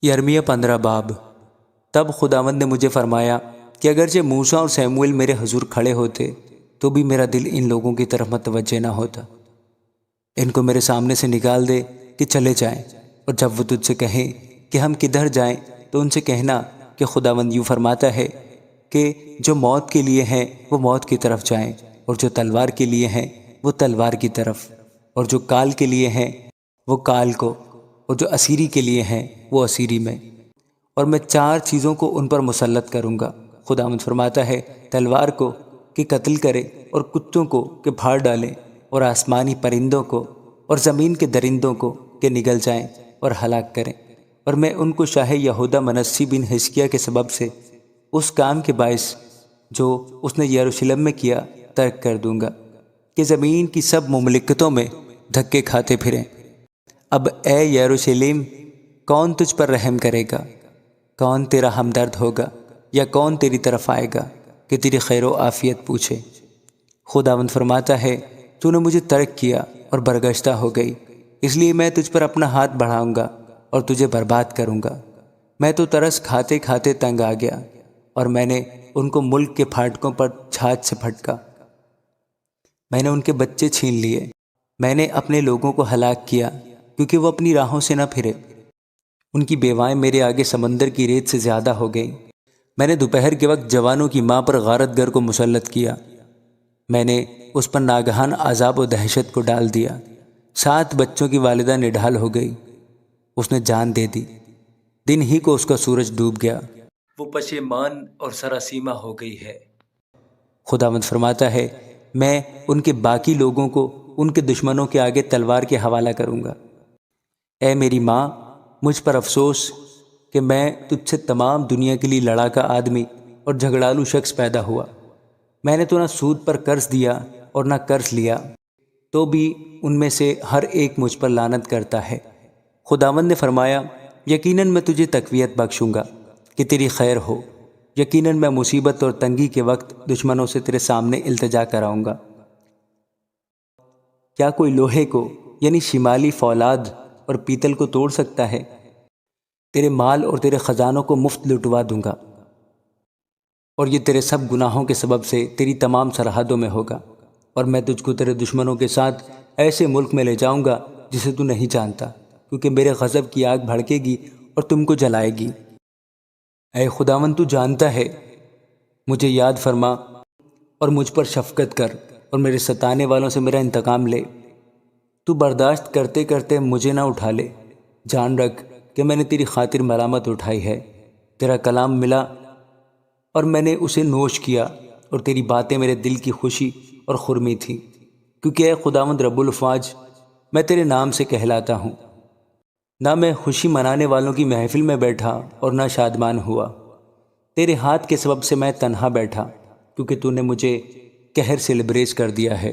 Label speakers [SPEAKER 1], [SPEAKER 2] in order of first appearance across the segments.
[SPEAKER 1] یرمیہ 15 باب۔ تب خداوند نے مجھے فرمایا کہ اگرچہ موسیٰ اور سیموئیل میرے حضور کھڑے ہوتے تو بھی میرا دل ان لوگوں کی طرف متوجہ نہ ہوتا۔ ان کو میرے سامنے سے نکال دے کہ چلے جائیں، اور جب وہ تجھ سے کہیں کہ ہم کدھر جائیں تو ان سے کہنا کہ خداوند یوں فرماتا ہے کہ جو موت کے لیے ہیں وہ موت کی طرف جائیں، اور جو تلوار کے لیے ہیں وہ تلوار کی طرف، اور جو کال کے لیے ہیں وہ کال کو، اور جو اسیری کے لیے ہیں وہ اسیری میں۔ اور میں 4 چیزوں کو ان پر مسلط کروں گا۔ خداوند فرماتا ہے، تلوار کو کہ قتل کرے، اور کتوں کو کہ پھاڑ ڈالیں، اور آسمانی پرندوں کو اور زمین کے درندوں کو کہ نگل جائیں اور ہلاک کریں۔ اور میں ان کو شاہ یہودا منسی بن حزقیہ کے سبب سے اس کام کے باعث جو اس نے یروشلم میں کیا ترک کر دوں گا، کہ زمین کی سب مملکتوں میں دھکے کھاتے پھریں۔ اب اے یروشلم، کون تجھ پر رحم کرے گا؟ کون تیرا ہمدرد ہوگا؟ یا کون تیری طرف آئے گا کہ تیری خیر و عافیت پوچھے؟ خداوند فرماتا ہے، تو نے مجھے ترک کیا اور برگشتہ ہو گئی، اس لیے میں تجھ پر اپنا ہاتھ بڑھاؤں گا اور تجھے برباد کروں گا۔ میں تو ترس کھاتے کھاتے تنگ آ گیا، اور میں نے ان کو ملک کے پھاٹکوں پر چھاچ سے پھٹکا۔ میں نے ان کے بچے چھین لیے۔ میں نے اپنے لوگوں کو ہلاک کیا کیونکہ وہ اپنی راہوں سے نہ پھرے۔ ان کی بیوائیں میرے آگے سمندر کی ریت سے زیادہ ہو گئیں۔ میں نے دوپہر کے وقت جوانوں کی ماں پر غارت گر کو مسلط کیا۔ میں نے اس پر ناگہان عذاب و دہشت کو ڈال دیا۔ 7 بچوں کی والدہ نڈھال ہو گئی، اس نے جان دے دی۔ دن ہی کو اس کا سورج ڈوب گیا، وہ پشیمان اور سراسیمہ ہو گئی ہے۔ خداوند فرماتا ہے، میں ان کے باقی لوگوں کو ان کے دشمنوں کے آگے تلوار کے حوالہ کروں گا۔ اے میری ماں، مجھ پر افسوس کہ میں تجھ سے تمام دنیا کے لیے لڑاکا آدمی اور جھگڑالو شخص پیدا ہوا۔ میں نے تو نہ سود پر قرض دیا اور نہ قرض لیا، تو بھی ان میں سے ہر ایک مجھ پر لعنت کرتا ہے۔ خداوند نے فرمایا، یقیناً میں تجھے تقویت بخشوں گا کہ تیری خیر ہو۔ یقیناً میں مصیبت اور تنگی کے وقت دشمنوں سے تیرے سامنے التجا کراؤں گا۔ کیا کوئی لوہے کو یعنی شمالی فولاد اور پیتل کو توڑ سکتا ہے؟ تیرے مال اور تیرے خزانوں کو مفت لٹوا دوں گا، اور یہ تیرے سب گناہوں کے سبب سے تیری تمام سرحدوں میں ہوگا۔ اور میں تجھ کو تیرے دشمنوں کے ساتھ ایسے ملک میں لے جاؤں گا جسے تو نہیں جانتا، کیونکہ میرے غضب کی آگ بھڑکے گی اور تم کو جلائے گی۔ اے خداوند، تو جانتا ہے، مجھے یاد فرما اور مجھ پر شفقت کر، اور میرے ستانے والوں سے میرا انتقام لے۔ تو برداشت کرتے کرتے مجھے نہ اٹھا لے۔ جان رکھ کہ میں نے تیری خاطر ملامت اٹھائی ہے۔ تیرا کلام ملا اور میں نے اسے نوش کیا، اور تیری باتیں میرے دل کی خوشی اور خرمی تھی، کیونکہ اے خداوند رب الافواج، میں تیرے نام سے کہلاتا ہوں۔ نہ میں خوشی منانے والوں کی محفل میں بیٹھا اور نہ شادمان ہوا۔ تیرے ہاتھ کے سبب سے میں تنہا بیٹھا، کیونکہ تو نے مجھے قہر سے لبریز کر دیا ہے۔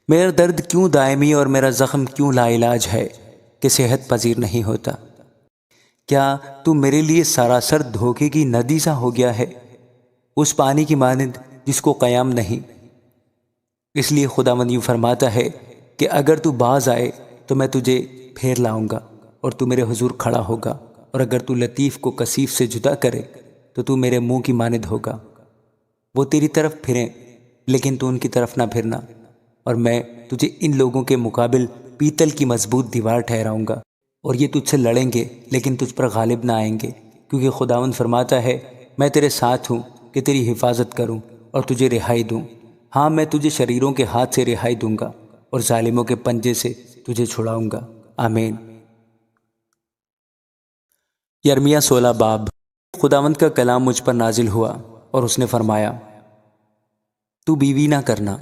[SPEAKER 1] میرا درد کیوں دائمی اور میرا زخم کیوں لا علاج ہے کہ صحت پذیر نہیں ہوتا؟ کیا تو میرے لیے سراسر دھوکے کی ندی سا ہو گیا ہے، اس پانی کی مانند جس کو قیام نہیں؟ اس لیے خداوند یوں فرماتا ہے کہ اگر تو باز آئے تو میں تجھے پھیر لاؤں گا، اور تو میرے حضور کھڑا ہوگا، اور اگر تو لطیف کو کثیف سے جدا کرے تو تو میرے منہ کی مانند ہوگا۔ وہ تیری طرف پھریں لیکن تو ان کی طرف نہ پھرنا، اور میں تجھے ان لوگوں کے مقابل پیتل کی مضبوط دیوار ٹھہراؤں گا، اور یہ تجھ سے لڑیں گے لیکن تجھ پر غالب نہ آئیں گے، کیونکہ خداوند فرماتا ہے، میں تیرے ساتھ ہوں کہ تیری حفاظت کروں اور تجھے رہائی دوں۔ ہاں، میں تجھے شریروں کے ہاتھ سے رہائی دوں گا اور ظالموں کے پنجے سے تجھے چھڑاؤں گا۔ آمین۔ یرمیہ 16 باب۔ خداوند کا کلام مجھ پر نازل ہوا، اور اس نے فرمایا، تو بیوی نہ کرنا،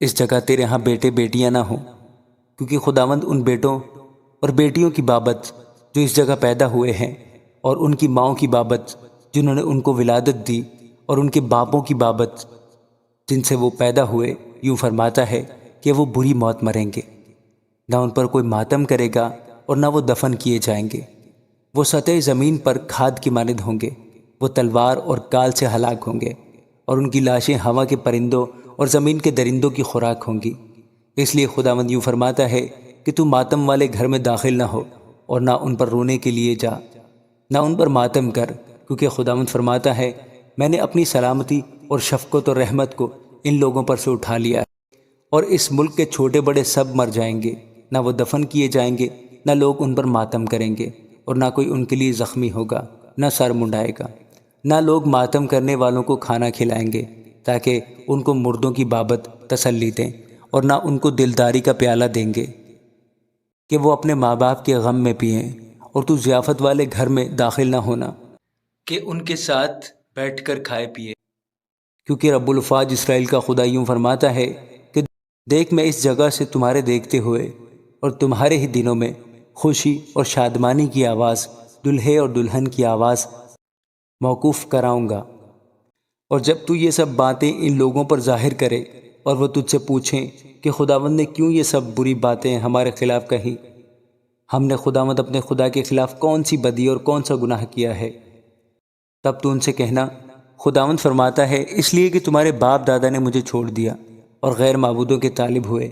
[SPEAKER 1] اس جگہ تیرے ہاں بیٹے بیٹیاں نہ ہوں، کیونکہ خداوند ان بیٹوں اور بیٹیوں کی بابت جو اس جگہ پیدا ہوئے ہیں، اور ان کی ماؤں کی بابت جنہوں نے ان کو ولادت دی، اور ان کے باپوں کی بابت جن سے وہ پیدا ہوئے، یوں فرماتا ہے کہ وہ بری موت مریں گے۔ نہ ان پر کوئی ماتم کرے گا اور نہ وہ دفن کیے جائیں گے۔ وہ سطح زمین پر کھاد کی مانند ہوں گے، وہ تلوار اور کال سے ہلاک ہوں گے، اور ان کی لاشیں ہوا کے پرندوں اور زمین کے درندوں کی خوراک ہوں گی۔ اس لیے خداوند یوں فرماتا ہے کہ تو ماتم والے گھر میں داخل نہ ہو اور نہ ان پر رونے کے لیے جا، نہ ان پر ماتم کر، کیونکہ خداوند فرماتا ہے میں نے اپنی سلامتی اور شفقت اور رحمت کو ان لوگوں پر سے اٹھا لیا ہے، اور اس ملک کے چھوٹے بڑے سب مر جائیں گے، نہ وہ دفن کیے جائیں گے، نہ لوگ ان پر ماتم کریں گے، اور نہ کوئی ان کے لیے زخمی ہوگا، نہ سر منڈائے گا، نہ لوگ ماتم کرنے والوں کو کھانا کھلائیں گے تاکہ ان کو مردوں کی بابت تسلی دیں، اور نہ ان کو دلداری کا پیالہ دیں گے کہ وہ اپنے ماں باپ کے غم میں پئیں، اور تو ضیافت والے گھر میں داخل نہ ہونا کہ ان کے ساتھ بیٹھ کر کھائے پیے، کیونکہ رب الفاظ اسرائیل کا خدا یوں فرماتا ہے کہ دیکھ میں اس جگہ سے تمہارے دیکھتے ہوئے اور تمہارے ہی دنوں میں خوشی اور شادمانی کی آواز، دلہے اور دلہن کی آواز موقوف کراؤں گا۔ اور جب تو یہ سب باتیں ان لوگوں پر ظاہر کرے اور وہ تجھ سے پوچھیں کہ خداوند نے کیوں یہ سب بری باتیں ہمارے خلاف کہیں، ہم نے خداوند اپنے خدا کے خلاف کون سی بدی اور کون سا گناہ کیا ہے، تب تو ان سے کہنا خداوند فرماتا ہے اس لیے کہ تمہارے باپ دادا نے مجھے چھوڑ دیا اور غیر معبودوں کے طالب ہوئے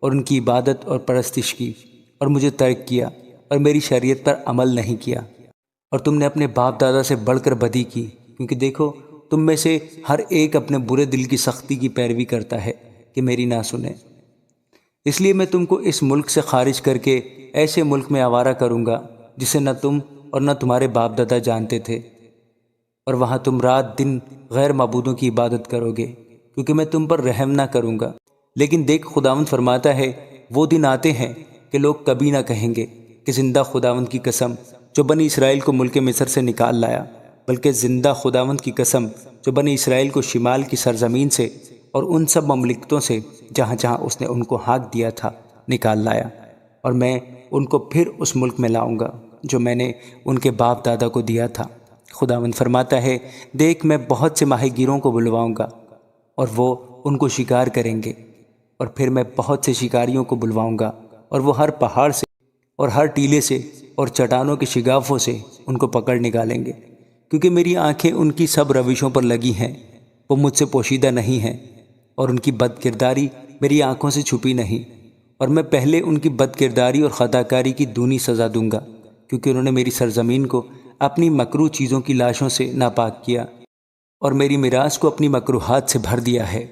[SPEAKER 1] اور ان کی عبادت اور پرستش کی، اور مجھے ترک کیا اور میری شریعت پر عمل نہیں کیا، اور تم نے اپنے باپ دادا سے بڑھ کر بدی کی، کیونکہ دیکھو تم میں سے ہر ایک اپنے برے دل کی سختی کی پیروی کرتا ہے کہ میری نہ سنے، اس لیے میں تم کو اس ملک سے خارج کر کے ایسے ملک میں آوارہ کروں گا جسے نہ تم اور نہ تمہارے باپ دادا جانتے تھے، اور وہاں تم رات دن غیر معبودوں کی عبادت کرو گے، کیونکہ میں تم پر رحم نہ کروں گا۔ لیکن دیکھ خداوند فرماتا ہے وہ دن آتے ہیں کہ لوگ کبھی نہ کہیں گے کہ زندہ خداوند کی قسم جو بنی اسرائیل کو ملک مصر سے نکال لایا، بلکہ زندہ خداوند کی قسم جو بنی اسرائیل کو شمال کی سرزمین سے اور ان سب مملکتوں سے جہاں جہاں اس نے ان کو ہانک دیا تھا نکال لایا، اور میں ان کو پھر اس ملک میں لاؤں گا جو میں نے ان کے باپ دادا کو دیا تھا۔ خداوند فرماتا ہے دیکھ میں بہت سے ماہی گیروں کو بلواؤں گا اور وہ ان کو شکار کریں گے، اور پھر میں بہت سے شکاریوں کو بلواؤں گا اور وہ ہر پہاڑ سے اور ہر ٹیلے سے اور چٹانوں کے شگافوں سے ان کو پکڑ نکالیں گے، کیونکہ میری آنکھیں ان کی سب روشوں پر لگی ہیں، وہ مجھ سے پوشیدہ نہیں ہیں، اور ان کی بد کرداری میری آنکھوں سے چھپی نہیں، اور میں پہلے ان کی بد کرداری اور خطا کاری کی دونی سزا دوں گا، کیونکہ انہوں نے میری سرزمین کو اپنی مکروہ چیزوں کی لاشوں سے ناپاک کیا اور میری میراث کو اپنی مکروہات سے بھر دیا ہے۔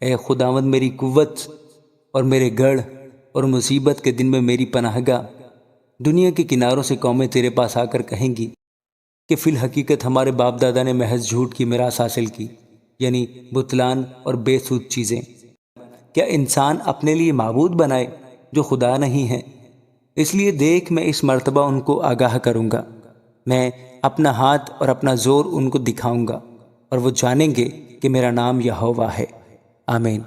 [SPEAKER 1] اے خداوند میری قوت اور میرے گڑھ اور مصیبت کے دن میں میری پناہ گاہ، دنیا کے کناروں سے قومیں تیرے پاس آ کر کہیں گی کہ فی الحقیقت ہمارے باپ دادا نے محض جھوٹ کی میراث حاصل کی، یعنی بتلان اور بے سود چیزیں۔ کیا انسان اپنے لیے معبود بنائے جو خدا نہیں ہے؟ اس لیے دیکھ میں اس مرتبہ ان کو آگاہ کروں گا، میں اپنا ہاتھ اور اپنا زور ان کو دکھاؤں گا، اور وہ جانیں گے کہ میرا نام یہوہ ہے۔ آمین۔